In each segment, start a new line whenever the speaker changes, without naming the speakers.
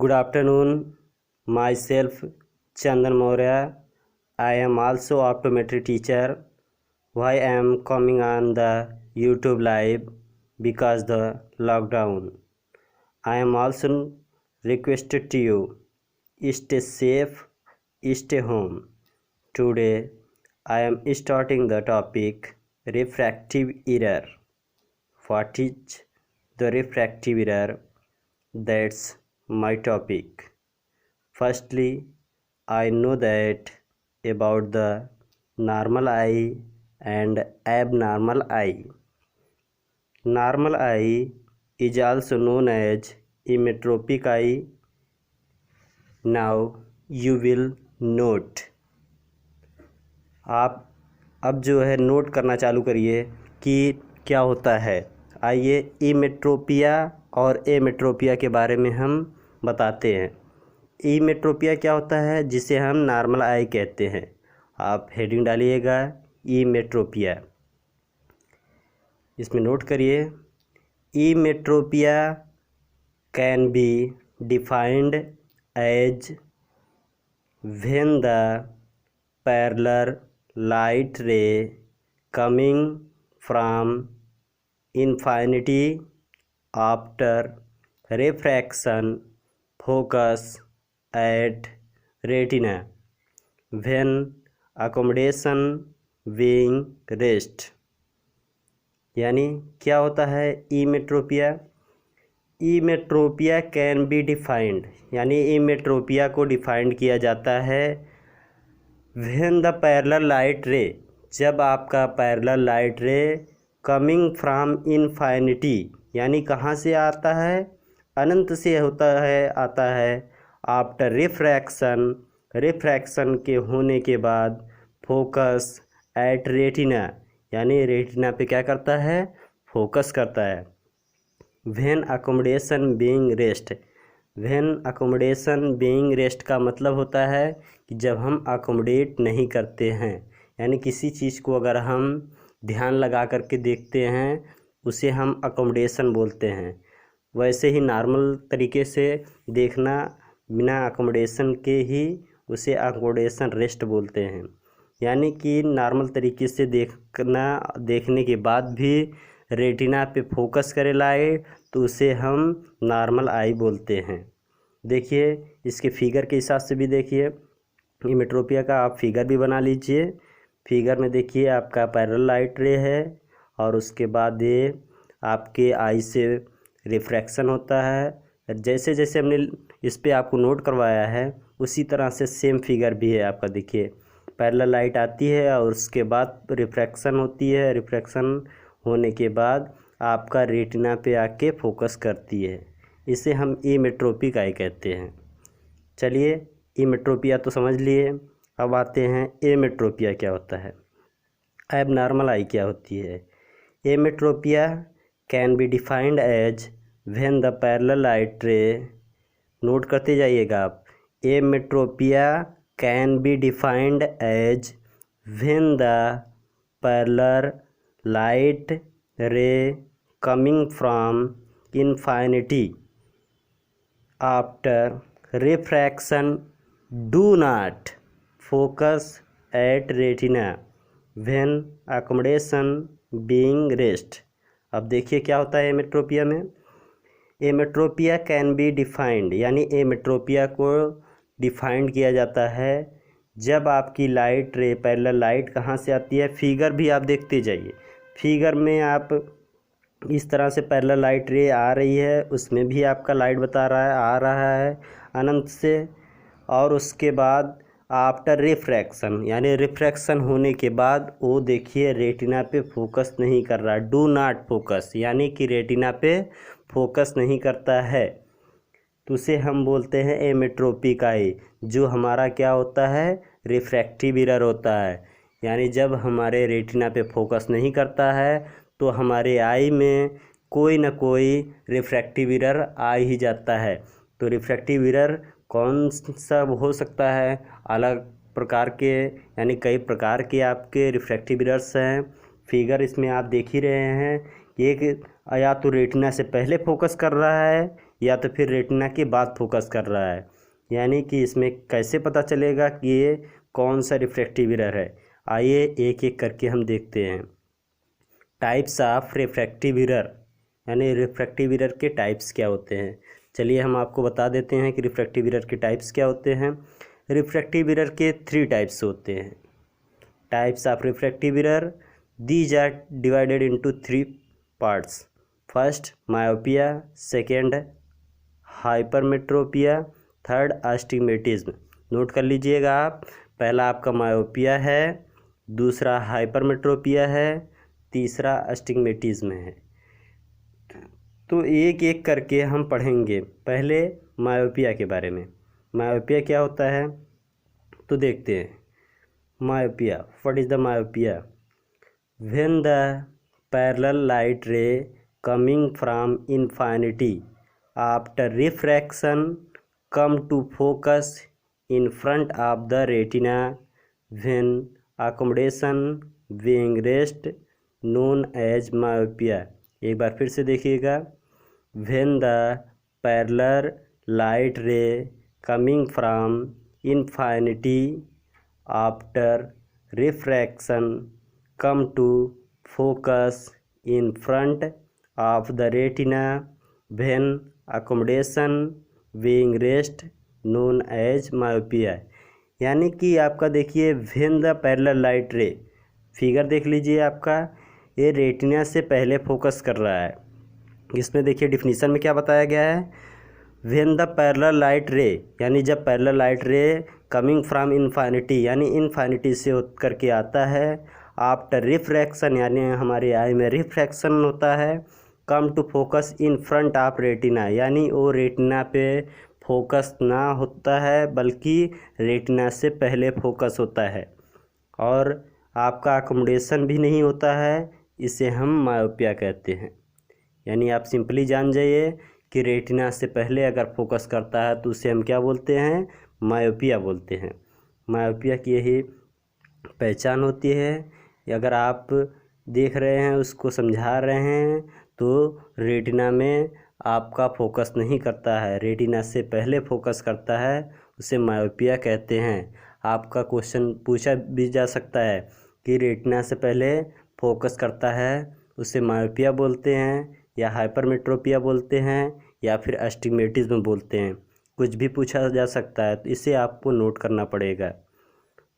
Good afternoon. Myself Chandan Maurya. I am also optometry teacher. Why I am coming on the YouTube live? Because the lockdown. I am also requested to you. Stay safe. Stay home. Today I am starting the topic refractive error. What is the refractive error? That's my topic. Firstly, I know that about the normal eye and abnormal eye. Normal eye is also known as emmetropic eye. Now you will note. आप अब जो है note करना चालू करिए कि क्या होता है। आइए इमेट्रोपिया और एमेट्रोपिया के बारे में हम बताते हैं। इमेट्रोपिया क्या होता है, जिसे हम नॉर्मल आई कहते हैं। आप हेडिंग डालिएगा इमेट्रोपिया, इसमें नोट करिए। Emmetropia can be defined as when the parallel light ray coming from infinity after refraction focus at retina when accommodation being rest। यानी क्या होता है इमेट्रोपिया? इमेट्रोपिया कैन बी डिफाइंड, यानी इमेट्रोपिया को डिफाइंड किया जाता है when the parallel light ray, जब आपका parallel light ray coming from infinity, यानी कहाँ से आता है? अनंत से होता है, आता है। आफ्टर रिफ्रैक्शन, रिफ्रैक्शन के होने के बाद फोकस एट रेटिना, यानी रेटिना पे क्या करता है? फोकस करता है। When accommodation being rest, when accommodation being rest का मतलब होता है कि जब हम अकोमोडेट नहीं करते हैं, यानी किसी चीज़ को अगर हम ध्यान लगा करके देखते हैं उसे हम अकोमोडेशन बोलते हैं। वैसे ही नॉर्मल तरीके से देखना बिना अकोमोडेशन के ही उसे अकोमोडेशन रेस्ट बोलते हैं। यानी कि नॉर्मल तरीके से देखना, देखने के बाद भी रेटिना पे फोकस करे लाइट, तो उसे हम नॉर्मल आई बोलते हैं। देखिए इसके फिगर के हिसाब से भी देखिए, इमेट्रोपिया का आप फिगर भी बना लीजिए। फिगर में देखिए आपका पैरेलल लाइट रे है और उसके बाद ये आपके आई से रिफ्रैक्शन होता है। जैसे जैसे हमने इस पे आपको नोट करवाया है उसी तरह से सेम फिगर भी है आपका। देखिए पैरेलल लाइट आती है और उसके बाद रिफ्रैक्शन होती है। रिफ्रैक्शन होने के बाद आपका रेटिना पे आके फोकस करती है। इसे हम इमेट्रोपिक आई कहते हैं। चलिए इमेट्रोपिया तो समझ लिए, अब आते हैं एमेट्रोपिया क्या होता है, एबनॉर्मल आई क्या होती है। Emmetropia can be defined as when the parallel light ray, note करते जाइएगा आप। Emmetropia can be defined as when the parallel light ray coming from infinity after refraction do not focus at retina when accommodation being rest. अब देखिए क्या होता है एमेट्रोपिया में। एमेट्रोपिया can be defined, यानी एमेट्रोपिया को डिफाइंड किया जाता है जब आपकी लाइट रे, पैरेलल लाइट कहाँ से आती है। फिगर भी आप देखते जाइए, फिगर में आप इस तरह से पैरेलल लाइट रे आ रही है, उसमें भी आपका लाइट बता रहा है आ रहा है अनंत से। और उसके बाद आफ्टर रिफ्रैक्शन, यानी रिफ्रैक्शन होने के बाद वो देखिए रेटिना पे फोकस नहीं कर रहा, डू नॉट फोकस, यानी कि रेटिना पे फोकस नहीं करता है, तो उसे हम बोलते हैं एमेट्रोपिक आई। जो हमारा क्या होता है? रिफ्रैक्टिव एरर होता है। यानी जब हमारे रेटिना पे फोकस नहीं करता है तो हमारे आई में कोई ना कोई रिफ्रैक्टिव एरर आ ही जाता है। तो रिफ्रैक्टिव एरर कौन सा हो सकता है? अलग प्रकार के, यानी कई प्रकार के आपके रिफ्रैक्टिव एरर्स हैं। फिगर इसमें आप देख ही रहे हैं। एक या तो रेटिना से पहले फोकस कर रहा है या तो फिर रेटिना के बाद फोकस कर रहा है। यानी कि इसमें कैसे पता चलेगा कि ये कौन सा रिफ्रैक्टिव एरर है। आइए एक एक करके हम देखते हैं। टाइप्स ऑफ रिफ्रैक्टिव एरर, यानी रिफ्रैक्टिव एरर के टाइप्स क्या होते हैं। चलिए हम आपको बता देते हैं कि रिफ्रैक्टिव एरर के टाइप्स क्या होते हैं। रिफ्रैक्टिव एरर के 3 टाइप्स होते हैं। Types of refractive error, these are divided into 3 parts. First myopia, second hypermetropia, third astigmatism. Note कर लीजिएगा आप। पहला आपका मायोपिया है, दूसरा हाइपरमेट्रोपिया है, तीसरा अस्टिग्मेटिज्म है। तो एक एक करके हम पढ़ेंगे। पहले मायोपिया के बारे में। मायोपिया क्या होता है तो देखते हैं। Myopia, what is the myopia? When the parallel light ray coming from infinity after refraction come to focus in front of the retina when accommodation being rest known as myopia। एक बार फिर से देखिएगा। when the parallel light ray coming from infinity after refraction come to focus in front of the retina when accommodation being rest known as myopia। यानी कि आपका देखिए when the parallel light रे, figure देख लीजिए आपका, ये रेटिना से पहले फोकस कर रहा है। इसमें देखिए डिफिनीशन में क्या बताया गया है। व्हेन द पैरेलल लाइट रे, यानी जब parallel light ray coming from infinity, यानी इन्फिनिटी से होकर करके आता है, आफ्टर रिफ्रैक्शन, यानी हमारे आई में रिफ्रैक्शन होता है, come to focus in front of retina, यानी वो रेटिना पे फोकस ना होता है बल्कि रेटिना से पहले फोकस होता है, और आपका अकोमोडेशन भी नहीं होता है। इसे हम मायोपिया कहते हैं। यानी आप सिंपली जान जाइए कि रेटिना से पहले अगर फोकस करता है तो उसे हम क्या बोलते हैं? मायोपिया बोलते हैं। मायोपिया की यही पहचान होती है। अगर आप देख रहे हैं, उसको समझा रहे हैं, तो रेटिना में आपका फोकस नहीं करता है, रेटिना से पहले फोकस करता है, उसे मायोपिया कहते हैं। आपका क्वेश्चन पूछा भी जा सकता है कि रेटिना से पहले फोकस करता है, उसे मायोपिया बोलते हैं, या हाइपरमेट्रोपिया बोलते हैं, या फिर अस्टिग्मेटिज्म बोलते हैं। कुछ भी पूछा जा सकता है, तो इसे आपको नोट करना पड़ेगा।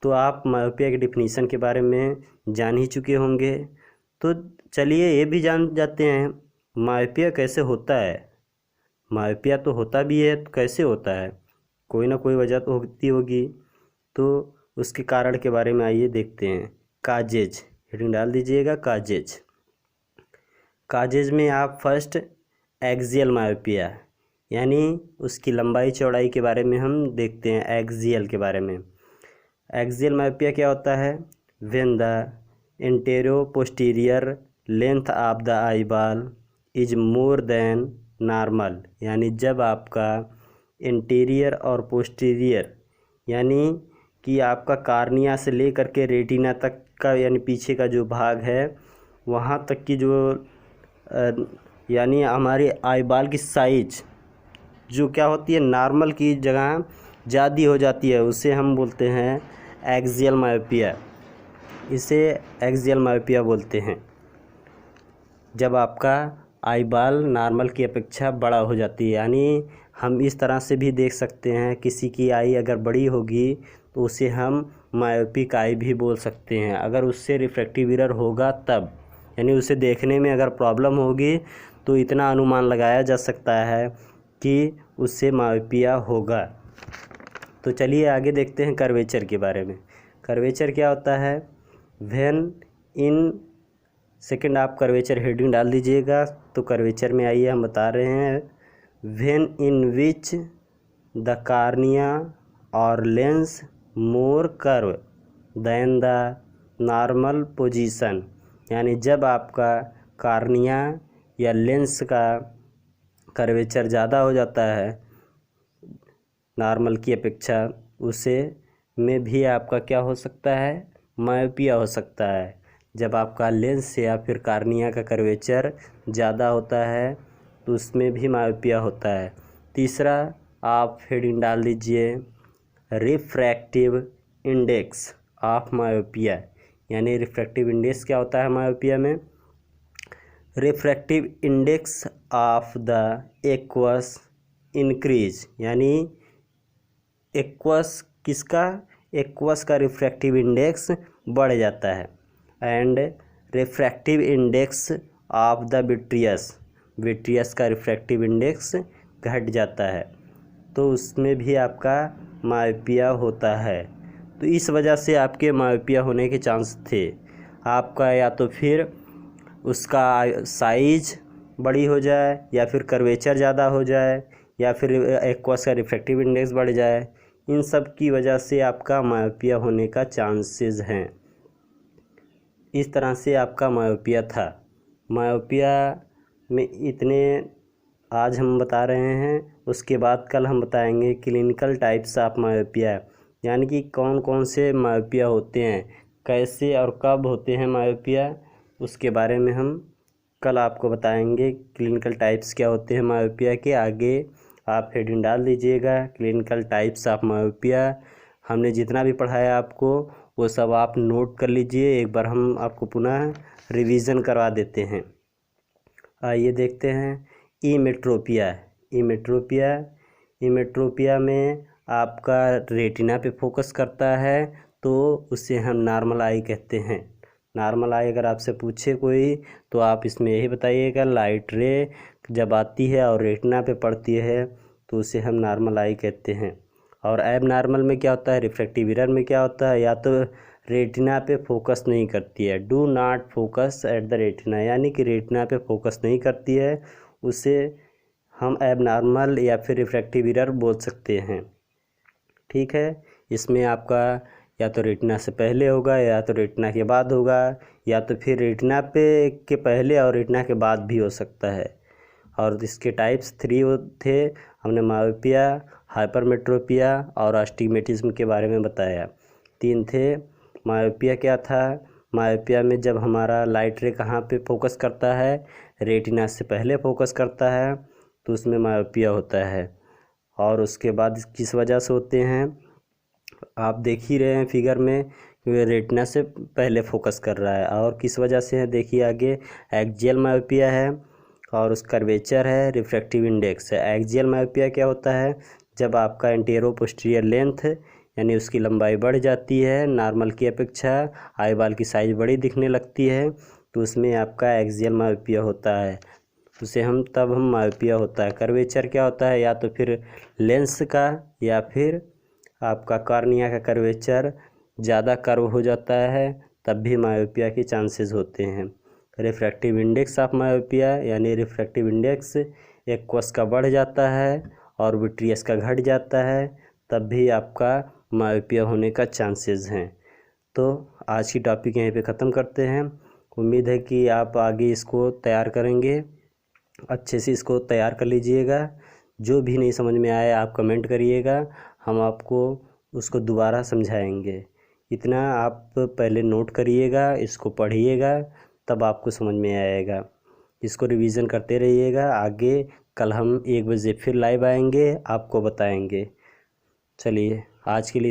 तो आप मायोपिया के डिफिनीशन के बारे में जान ही चुके होंगे। तो चलिए ये भी जान जाते हैं मायोपिया कैसे होता है। मायोपिया तो होता भी है, तो कैसे होता है? कोई ना कोई वजह तो होती होगी। तो उसके कारण के बारे में आइए देखते हैं। काजेज, हेडिंग डाल दीजिएगा काजेज। काजेज में आप फर्स्ट एक्सियल मायोपिया, यानी उसकी लंबाई चौड़ाई के बारे में हम देखते हैं। एक्सियल के बारे में, एक्सियल मायोपिया क्या होता है? When the antero posterior length of the eye ball is more than normal, यानी जब आपका इंटीरियर और पोस्टीरियर, यानी कि आपका कार्निया से लेकर के रेटिना तक का, यानी पीछे का जो भाग है, वहाँ तक की जो यानी हमारे आई बॉल की साइज जो क्या होती है, नॉर्मल की जगह ज़्यादा हो जाती है, उसे हम बोलते हैं एक्सियल मायोपिया। इसे एक्सियल मायोपिया बोलते हैं। जब आपका आई बॉल नॉर्मल की अपेक्षा बड़ा हो जाती है, यानी हम इस तरह से भी देख सकते हैं, किसी की आई अगर बड़ी होगी तो उसे हम मायोपिक आई भी बोल सकते हैं। अगर उससे रिफ्रैक्टिव एरर होगा तब, यानी उसे देखने में अगर प्रॉब्लम होगी तो इतना अनुमान लगाया जा सकता है कि उससे मायोपिया होगा। तो चलिए आगे देखते हैं कर्वेचर के बारे में। कर्वेचर क्या होता है? व्हेन इन सेकेंड आप कर्वेचर हेडिंग डाल दीजिएगा। तो कर्वेचर में आइए हम बता रहे हैं, when in which the cornea और lens more curve than the normal position, यानी जब आपका कार्निया या लेंस का कर्वेचर ज़्यादा हो जाता है नॉर्मल की अपेक्षा, उसे में भी आपका क्या हो सकता है? मायोपिया हो सकता है। जब आपका लेंस या फिर कार्निया का कर्वेचर ज़्यादा होता है तो उसमें भी मायोपिया होता है। तीसरा आप हेडिंग डाल दीजिए रिफ्रैक्टिव इंडेक्स ऑफ मायोपिया, यानी रिफ्रैक्टिव इंडेक्स क्या होता है मायोपिया में। Refractive index of the aqueous increase, यानी एक्वस किसका, एक्वस का रिफ्रैक्टिव इंडेक्स बढ़ जाता है। And refractive index of the vitreous, vitreous का रिफ्रैक्टिव इंडेक्स घट जाता है, तो उसमें भी आपका मायोपिया होता है। तो इस वजह से आपके मायोपिया होने के चांस थे। आपका या तो फिर उसका साइज बड़ी हो जाए, या फिर कर्वेचर ज़्यादा हो जाए, या फिर एक्वस का रिफ्रैक्टिव इंडेक्स बढ़ जाए। इन सब की वजह से आपका मायोपिया होने का चांसेस हैं। इस तरह से आपका मायोपिया था। मायोपिया में इतने आज हम बता रहे हैं। उसके बाद कल हम बताएंगे क्लिनिकल टाइप्स ऑफ मायोपिया, यानी कि कौन कौन से मायोपिया होते हैं, कैसे और कब होते हैं मायोपिया, उसके बारे में हम कल आपको बताएंगे। क्लिनिकल टाइप्स क्या होते हैं मायोपिया के। आगे आप हेडिंग डाल दीजिएगा क्लिनिकल टाइप्स ऑफ मायोपिया। हमने जितना भी पढ़ाया आपको वो सब आप नोट कर लीजिए। एक बार हम आपको पुनः रिवीजन करवा देते हैं। आइए देखते हैं इमेट्रोपिया। इमेट्रोपिया में आपका रेटिना पे फोकस करता है, तो उसे हम नॉर्मल आई कहते हैं। नॉर्मल आई अगर आपसे पूछे कोई तो आप इसमें यही बताइएगा, लाइट रे जब आती है और रेटिना पे पड़ती है तो उसे हम नॉर्मल आई कहते हैं। और एब नॉर्मल में क्या होता है, रिफ्रैक्टिव एरर में क्या होता है, या तो रेटिना पे फोकस नहीं करती है, do not focus at the retina, यानी कि रेटिना पे फोकस नहीं करती है, उसे हम एब नॉर्मल या फिर रिफ्रैक्टिव एरर बोल सकते हैं। ठीक है, इसमें आपका या तो रेटिना से पहले होगा, या तो रेटिना के बाद होगा, या तो फिर रेटिना पे के पहले और रेटिना के बाद भी हो सकता है। और इसके टाइप्स 3 थे। हमने मायोपिया, हाइपरमेट्रोपिया और अस्टिग्मेटिज्म के बारे में बताया। 3 थे। मायोपिया क्या था, मायोपिया में जब हमारा लाइट रे कहाँ पे फोकस करता है, रेटिना से पहले फोकस करता है, तो उसमें मायोपिया होता है। और उसके बाद किस वजह से होते हैं, आप देख ही रहे हैं फिगर में, रेटिना से पहले फोकस कर रहा है। और किस वजह से है, देखिए आगे एक्सियल मायोपिया है और उस कर्वेचर है, रिफ्रैक्टिव इंडेक्स है। एक्सियल मायोपिया क्या होता है, जब आपका एंटेरो पोस्टीरियर लेंथ यानी उसकी लंबाई बढ़ जाती है नॉर्मल की अपेक्षा, आई बाल की साइज़ बड़ी दिखने लगती है, तो उसमें आपका एक्सियल मायोपिया होता है। उसे हम तब हम मायोपिया होता है। कर्वेचर क्या होता है, या तो फिर लेंस का या फिर आपका कॉर्निया का कर्वेचर ज़्यादा कर्व हो जाता है, तब भी मायोपिया के चांसेस होते हैं। रिफ्रैक्टिव इंडेक्स ऑफ मायोपिया, यानी रिफ्रैक्टिव इंडेक्स एक्वस का बढ़ जाता है और विट्रियस का घट जाता है, तब भी आपका मायोपिया होने का चांसेस हैं। तो आज की टॉपिक यहीं पे ख़त्म करते हैं। उम्मीद है कि आप आगे इसको तैयार करेंगे, अच्छे से इसको तैयार कर लीजिएगा। जो भी नहीं समझ में आए आप कमेंट करिएगा, हम आपको उसको दोबारा समझाएंगे। इतना आप पहले नोट करिएगा, इसको पढ़िएगा, तब आपको समझ में आएगा। इसको रिवीजन करते रहिएगा। आगे कल हम 1 बजे फिर लाइव आएंगे, आपको बताएंगे। चलिए आज के लिए